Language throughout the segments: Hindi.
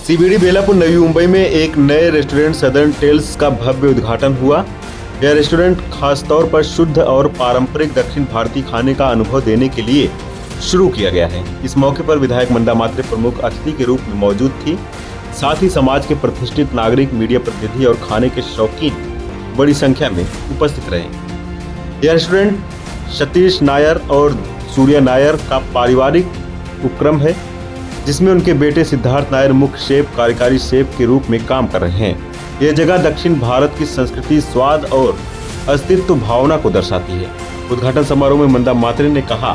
सीबीडी बेलापुर नवी मुंबई में एक नए रेस्टोरेंट सदर्न टेल्स का भव्य उद्घाटन हुआ। यह रेस्टोरेंट खासतौर पर शुद्ध और पारंपरिक दक्षिण भारतीय खाने का अनुभव देने के लिए शुरू किया गया है। इस मौके पर विधायक मंदा मात्रे प्रमुख अतिथि के रूप में मौजूद थी। साथ ही समाज के प्रतिष्ठित नागरिक, मीडिया प्रतिनिधि और खाने के शौकीन बड़ी संख्या में उपस्थित रहे। यह रेस्टोरेंट सतीश नायर और सूर्या नायर का पारिवारिक उपक्रम है, जिसमें उनके बेटे सिद्धार्थ नायर मुख्य शेफ, कार्यकारी शेफ के रूप में काम कर रहे हैं। यह जगह दक्षिण भारत की संस्कृति, स्वाद और अस्तित्व भावना को दर्शाती है। उद्घाटन समारोह में मंदा मात्रे ने कहा,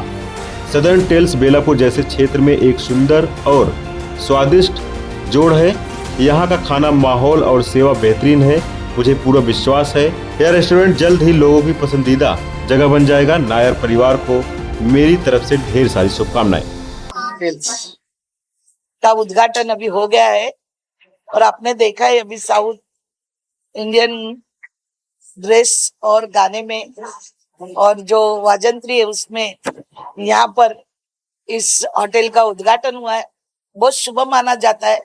सदर्न टेल्स बेलापुर जैसे क्षेत्र में एक सुंदर और स्वादिष्ट जोड़ है। यहाँ का खाना, माहौल और सेवा बेहतरीन है। मुझे पूरा विश्वास है यह रेस्टोरेंट जल्द ही लोगों की पसंदीदा जगह बन जाएगा। नायर परिवार को मेरी तरफ से ढेर सारी शुभकामनाएं। का उद्घाटन अभी हो गया है और आपने देखा है अभी साउथ इंडियन ड्रेस और गाने में और जो वाजंत्री है उसमें यहाँ पर इस होटल का उद्घाटन हुआ है। बहुत शुभ माना जाता है।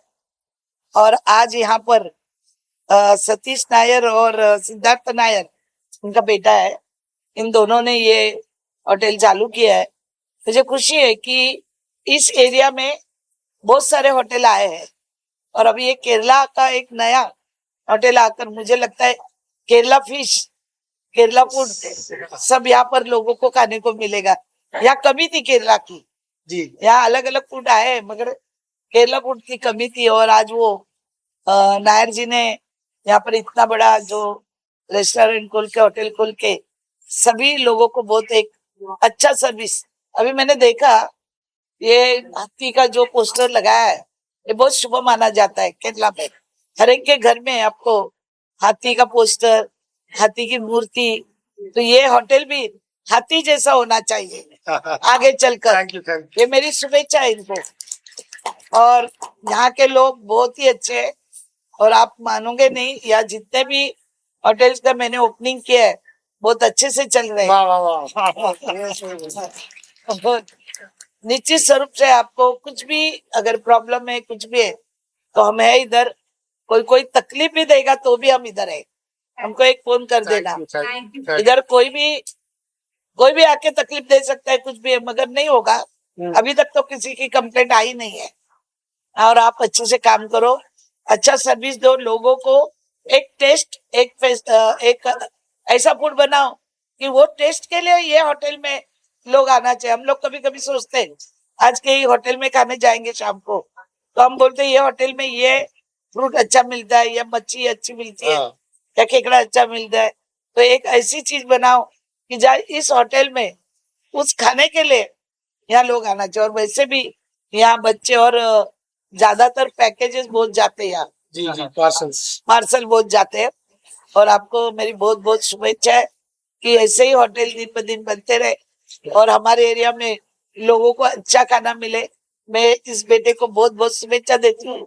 और आज यहाँ पर सतीश नायर और सिद्धार्थ नायर, उनका बेटा है, इन दोनों ने ये होटल चालू किया है। मुझे खुशी है कि इस एरिया में बहुत सारे होटल आए हैं और अभी ये केरला का एक नया होटल आकर, मुझे लगता है केरला फिश, केरला फूड सब यहाँ पर लोगों को खाने को मिलेगा। यहाँ कमी थी केरला की जी, यहाँ अलग अलग फूड आए हैं मगर केरला फूड की कमी थी। और आज वो नायर जी ने यहाँ पर इतना बड़ा जो रेस्टोरेंट खोल के, होटल खोल के सभी लोगों को बहुत एक अच्छा सर्विस। अभी मैंने देखा ये हाथी का जो पोस्टर लगाया है, ये बहुत शुभ माना जाता है। केरला में हर एक के घर में आपको हाथी का पोस्टर, हाथी की मूर्ति, तो ये होटल भी हाथी जैसा होना चाहिए आगे चलकर। Thank you. ये मेरी शुभेच्छा है इनको। और यहाँ के लोग बहुत ही अच्छे हैं और आप मानोगे नहीं, यहाँ जितने भी होटल्स का मैंने ओपनिंग किया है बहुत अच्छे से चल रहे हैं। निश्चित स्वरूप से आपको कुछ भी अगर प्रॉब्लम है, कुछ भी है तो हम है इधर। कोई तकलीफ भी देगा तो भी हम इधर है, हमको एक फोन कर देना। इधर कोई भी आके तकलीफ दे सकता है, कुछ भी है, मगर नहीं होगा। अभी तक तो किसी की कंप्लेंट आई नहीं है। और आप अच्छे से काम करो, अच्छा सर्विस दो लोगों को। एक टेस्ट, एक ऐसा फूड बनाओ कि वो टेस्ट के लिए ये होटल में लोग आना चाहिए। हम लोग कभी कभी सोचते हैं आज के होटल में खाने जाएंगे शाम को, तो हम बोलते हैं ये होटल में ये फ्रूट अच्छा मिलता है, या मच्छी अच्छी मिलती है, या केकड़ा अच्छा मिलता है। तो एक ऐसी चीज बनाओ कि जाए इस होटल में उस खाने के लिए यहाँ लोग आना चाहिए। और वैसे भी यहाँ बच्चे और ज्यादातर पैकेजेस बहुत जाते हैं यहाँ जी, पार्सल बहुत जाते हैं। और आपको मेरी बहुत बहुत शुभेच्छा है कि ऐसे ही होटल दिन ब दिन बनते रहे और हमारे एरिया में लोगों को अच्छा खाना मिले। मैं इस बेटे को बहुत बहुत शुभेच्छा देती हूँ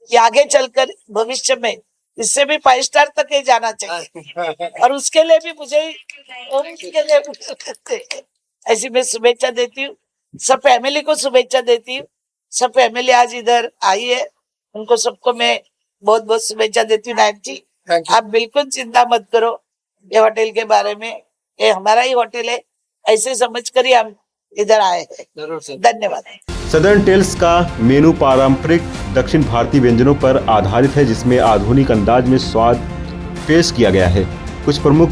कि आगे चलकर भविष्य में इससे भी 5 स्टार तक ही जाना चाहिए। और उसके लिए भी मुझे ऐसी मैं शुभेच्छा देती हूँ। सब फैमिली को शुभेच्छा देती हूँ। सब फैमिली आज इधर आई है, उनको सबको मैं बहुत बहुत शुभेच्छा देती हूँ। नायक जी, आप बिल्कुल चिंता मत करो ये होटल के बारे में, ये हमारा ही होटल है, ऐसे समझकर ही हम इधर आए हैं। धन्यवाद। सदर्न टेल्स का मेनू पारंपरिक दक्षिण भारतीय व्यंजनों पर आधारित है, जिसमें आधुनिक अंदाज में स्वाद पेश किया गया है। कुछ प्रमुख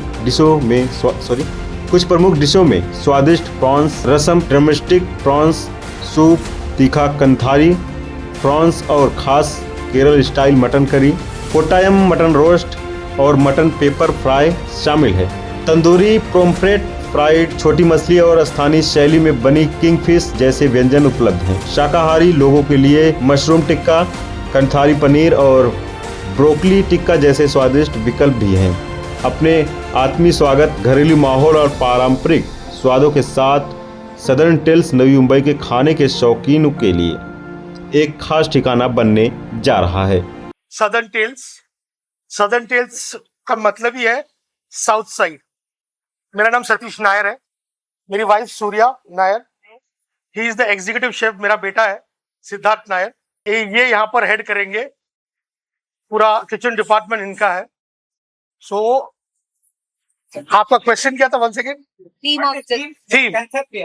डिशों में स्वादिष्ट प्रॉन्स रसम, ड्रमस्टिक प्रॉन्स सूप, तीखा कंथारी प्रॉन्स और खास Kerala style mutton curry, Kottayam mutton roast और मटन पेपर फ्राई शामिल है। तंदूरी पोम्फ्रेट, फ्राइड छोटी मछली और स्थानीय शैली में बनी किंगफिश जैसे व्यंजन उपलब्ध हैं। शाकाहारी लोगों के लिए मशरूम टिक्का, कंथारी पनीर और ब्रोकली टिक्का जैसे स्वादिष्ट विकल्प भी हैं। अपने आत्मीय स्वागत, घरेलू माहौल और पारंपरिक स्वादों के साथ सदर्न टेल्स नवी मुंबई के खाने के शौकीनों के लिए एक खास ठिकाना बनने जा रहा है। सदर्न टेल्स का मतलब ही है साउथ साइड। मेरा नाम सतीश नायर है, मेरी wife Surya Nair, he is the executive chef. मेरा बेटा है सिद्धार्थ नायर, ये यहाँ पर हेड करेंगे पूरा किचन डिपार्टमेंट इनका है. सो आपका क्वेश्चन क्या था? One second.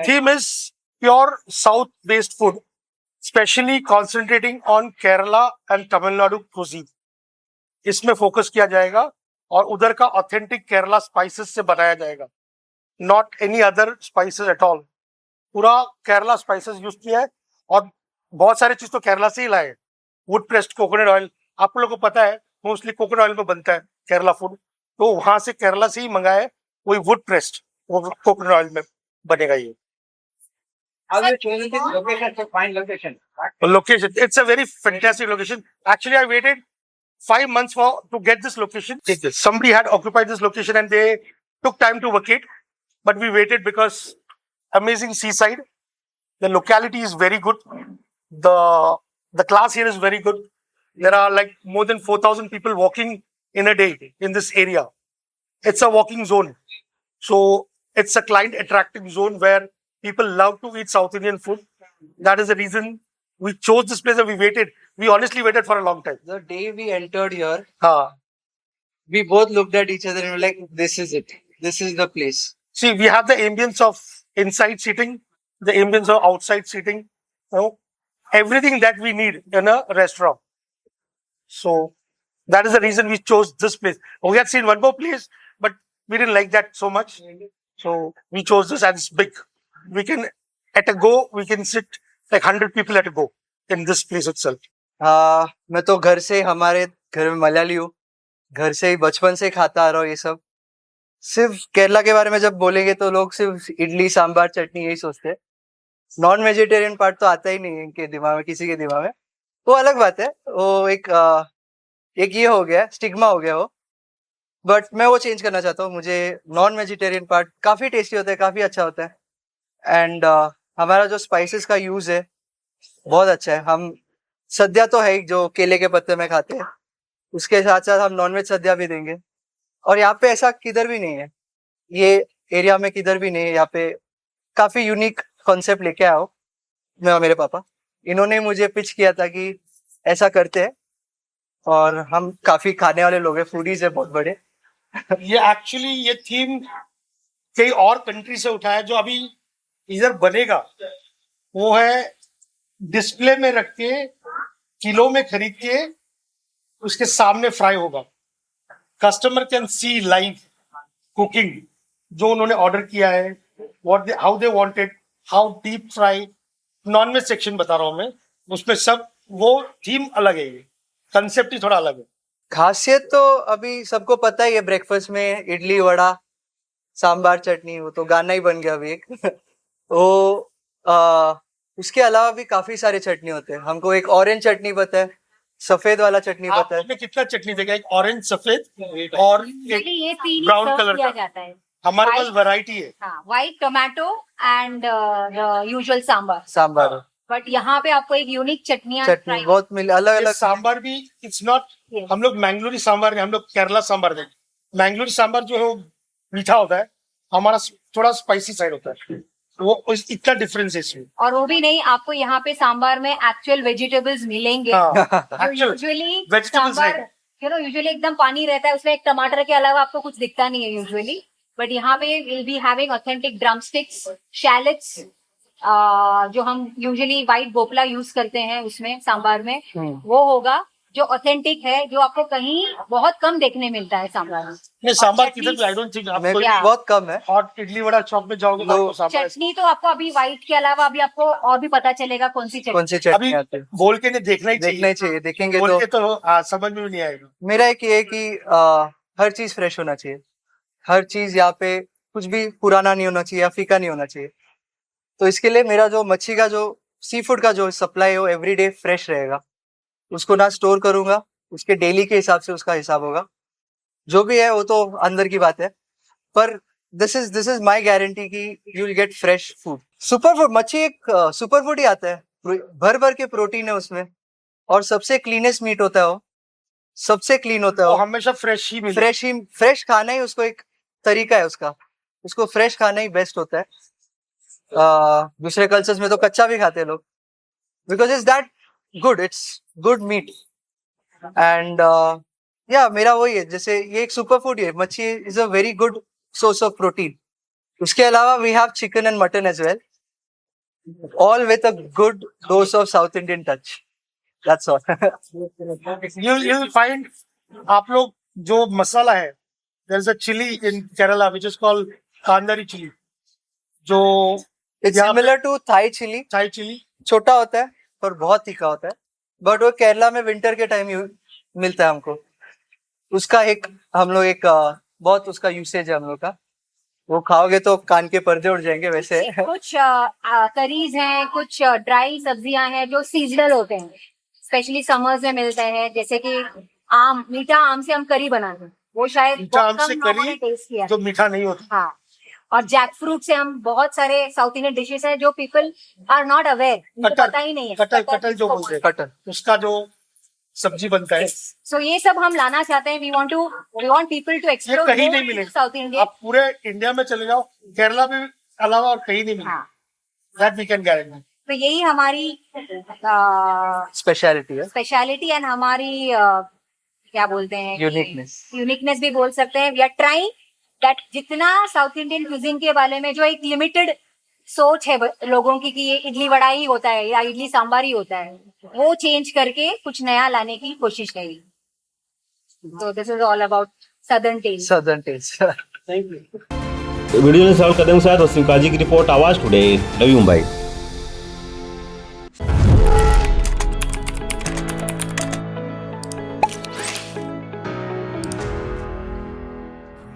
Theme is pure south based food, specially concentrating on Kerala and Tamil Nadu cuisine. इसमें फोकस किया जाएगा और उधर का ऑथेंटिक केरला स्पाइसेस से बनाया जाएगा, not any other spices at all. पूरा केरला स्पाइसेस यूज किया है और बहुत सारे चीज तो केरला से ही लाए. वुड प्रेस्ड कोकोनट ऑयल, आप लोगों को पता है मोस्टली कोकोनट ऑयल में बनता है केरला फूड, तो वहां से केरला से ही मंगाया है. वही वुड प्रेस्ड कोकोनट ऑयल में बनेगा ये. How you chosen this location? To find location. Location, it's a very fantastic location. Actually, I waited 5 months to get this location. Somebody had occupied this location and they took time to vacate, but we waited because amazing seaside. The locality is very good. The class here is very good. There are like more than 4,000 people walking in a day in this area. It's a walking zone. So it's a client attracting zone where people love to eat South Indian food. That is the reason we chose this place and we waited. We honestly waited for a long time. The day we entered here, Uh, we both looked at each other and were like, "This is it. This is the place." See, we have the ambience of inside seating, the ambience of outside seating. You know, everything that we need in a restaurant. So that is the reason we chose this place. We had seen one more place, but we didn't like that so much. So we chose this, and it's big. We can, at a go, we can sit like 100 people at a go in this place itself. मैं तो घर से, हमारे घर में मलयाली हूँ, घर से ही बचपन से खाता आ रहा हूँ ये सब. सिर्फ केरला के बारे में जब बोलेंगे तो लोग सिर्फ इडली सांबार चटनी यही सोचते हैं. नॉन वेजिटेरियन पार्ट तो आता ही नहीं है इनके दिमाग में, किसी के दिमाग में. वो अलग बात है, वो एक ये हो गया, स्टिग्मा हो गया वो. बट मैं वो चेंज करना चाहता हूँ. मुझे नॉन वेजिटेरियन पार्ट काफी टेस्टी होता है, काफी अच्छा होता है. एंड हमारा जो स्पाइसेस का यूज है बहुत अच्छा है. हम सद्या तो है ही, जो केले के पत्ते में खाते हैं, उसके साथ साथ हम नॉनवेज सद्या भी देंगे. और यहाँ पे ऐसा किधर भी नहीं है, ये एरिया में किधर भी नहीं है. यहाँ पे काफी यूनिक कॉन्सेप्ट लेके आओ. मैं और मेरे पापा, इन्होंने मुझे पिच किया था कि ऐसा करते हैं, और हम काफी खाने वाले लोग हैं, फूडीज है बहुत बड़े. ये एक्चुअली ये थीम कई और कंट्री से उठाया है. जो अभी इधर बनेगा वो है डिस्प्ले में रख के, किलो में खरीद के उसके सामने फ्राई होगा. Customer can see live cooking जो उन्होंने ऑर्डर किया है, how they wanted, how deep fry. Nonveg section बता रहा हूँ मैं, उसमें सब वो थीम अलग है, ये कंसेप्ट ही थोड़ा अलग है. खासियत तो अभी सबको पता ही है, ब्रेकफास्ट में इडली वड़ा सांबार चटनी, वो तो गाना ही बन गया अभी एक. वो उसके अलावा भी काफी सारे चटनी होते हैं. हमको एक ऑरेंज चटनी पता है, सफेद वाला चटनी पता है. आपने कितना चटनी देगा? एक ऑरेंज, सफेद और एक ये तीन brown सर्व color किया का. जाता है. हमारे पास White- वैरायटी है. हाँ, white tomato and usual sambar. Sambar but यहाँ पे आपको एक यूनिक चटनियाँ चटनी बहुत अलग ये अलग. सांबर भी इट्स नॉट, Yes. हम लोग मैंगलोरी सांबर नहीं, हम लोग केरला सांबर देंगे. मैंगलोरी सांबर जो है वो मीठा होता है, हमारा थोड़ा स्पाइसी साइड होता है. वो इतना डिफरेंस है इसमें. और वो भी नहीं, आपको यहाँ पे सांबर में एक्चुअल वेजिटेबल्स मिलेंगे. Actually usually vegetables sambar usually एकदम पानी रहता है उसमें, एक टमाटर के अलावा आपको कुछ दिखता नहीं है यूजुअली. बट यहाँ पे will be having authentic drumsticks, shallots, जो हम यूजुअली व्हाइट बोपला यूज करते हैं उसमें सांबार में, वो होगा जो ऑथेंटिक है, जो आपको कहीं बहुत कम देखने मिलता है सांबार में. नहीं, सांबर चटनी- किधर भी आई डोंट थिंक आप में कोई Yeah. बहुत कम है. हॉट इडली वड़ा चौक में जाओगे तो आपको सांबर. चटनी तो आपको अभी व्हाइट के अलावा अभी आपको और भी पता चलेगा कौन सी कौन चटनी. सी चटनी अभी आती है, बोल के नहीं, देखना ही देखना ही चाहिए. देखेंगे बोल तो के तो हाँ, समझ में भी नहीं आएगा. मेरा एक ये है कि हर चीज फ्रेश होना चाहिए. हर चीज यहाँ पे कुछ भी पुराना नहीं होना चाहिए या फीका नहीं होना चाहिए. तो इसके लिए मेरा जो मच्छी का, जो सी फूड का जो सप्लाई है, वो एवरीडे फ्रेश रहेगा. उसको ना स्टोर करूंगा, उसके डेली के हिसाब से उसका हिसाब होगा. जो भी है वो तो अंदर की बात है, पर दिस इज माय गारंटी कि you will get fresh food. Super food, मच्छी एक सुपर फूड ही आता है. भर भर के प्रोटीन है उसमें, और सबसे क्लीनेस्ट मीट होता है वो. सबसे क्लीन होता है वो वो. हमेशा फ्रेश ही मिले. फ्रेश खाना ही उसको एक तरीका है उसका. उसको फ्रेश खाना ही बेस्ट होता है. दूसरे कल्चर्स में तो कच्चा भी खाते हैं लोग, because it's that good, it's good meat. And या मेरा वही है, जैसे ये एक सुपर फूड है, machhi is a very good source of protein. उसके अलावा we have chicken and mutton as well, all with a good dose of South Indian touch. That's all. You'll find आप लोग जो मसाला है, there's a chili in Kerala which is called Kandari chili. जो It's similar to Thai chili. Thai chili. छोटा होता है पर बहुत तीखा होता है, बट वो केरला में विंटर के टाइम मिलता है हमको. उसका एक हम लोग एक बहुत उसका यूसेज है हम लोग का. वो खाओगे तो कान के पर्दे उड़ जाएंगे वैसे. कुछ करीज हैं, कुछ ड्राई सब्जियां हैं जो सीजनल होते हैं, स्पेशली समर्स में मिलते हैं. जैसे कि आम, मीठा आम से हम करी बनाते हैं, वो शायद मीठा आम से करी टेस्ट किया. जो मीठा नहीं होता. हाँ, और जैक फ्रूट से हम बहुत सारे साउथ इंडियन डिशेस हैं जो पीपल आर नॉट अवेयर, उनको पता ही नहीं है. कटल जो बोलते हैं, कटल, उसका जो सब्जी बनता है. सो ये सब हम लाना चाहते हैं. We want people to explore कहीं नहीं मिलेगा. South India. आप पूरे इंडिया में चले जाओ, केरला में अलावा और कहीं नहीं मिलेगा. हाँ, दैट वी कैन गारंटी. तो यही हमारी स्पेशलिटी है, स्पेशलिटी एंड हमारी क्या बोलते हैं, यूनिकनेस भी बोल सकते हैं. वी आर ट्राइंग दैट जितना साउथ इंडियन क्यूजिन के बारे में जो एक लिमिटेड सोच है लोगों की कि ये इडली वड़ा ही होता है या इडली सांबार ही होता है, वो चेंज करके कुछ नया लाने की कोशिश करी. तो this is all about southern taste. Southern taste. Thank you. Video में साउल कदम के साथ वसीम काजी की रिपोर्ट, आवाज टुडे, नवी मुंबई.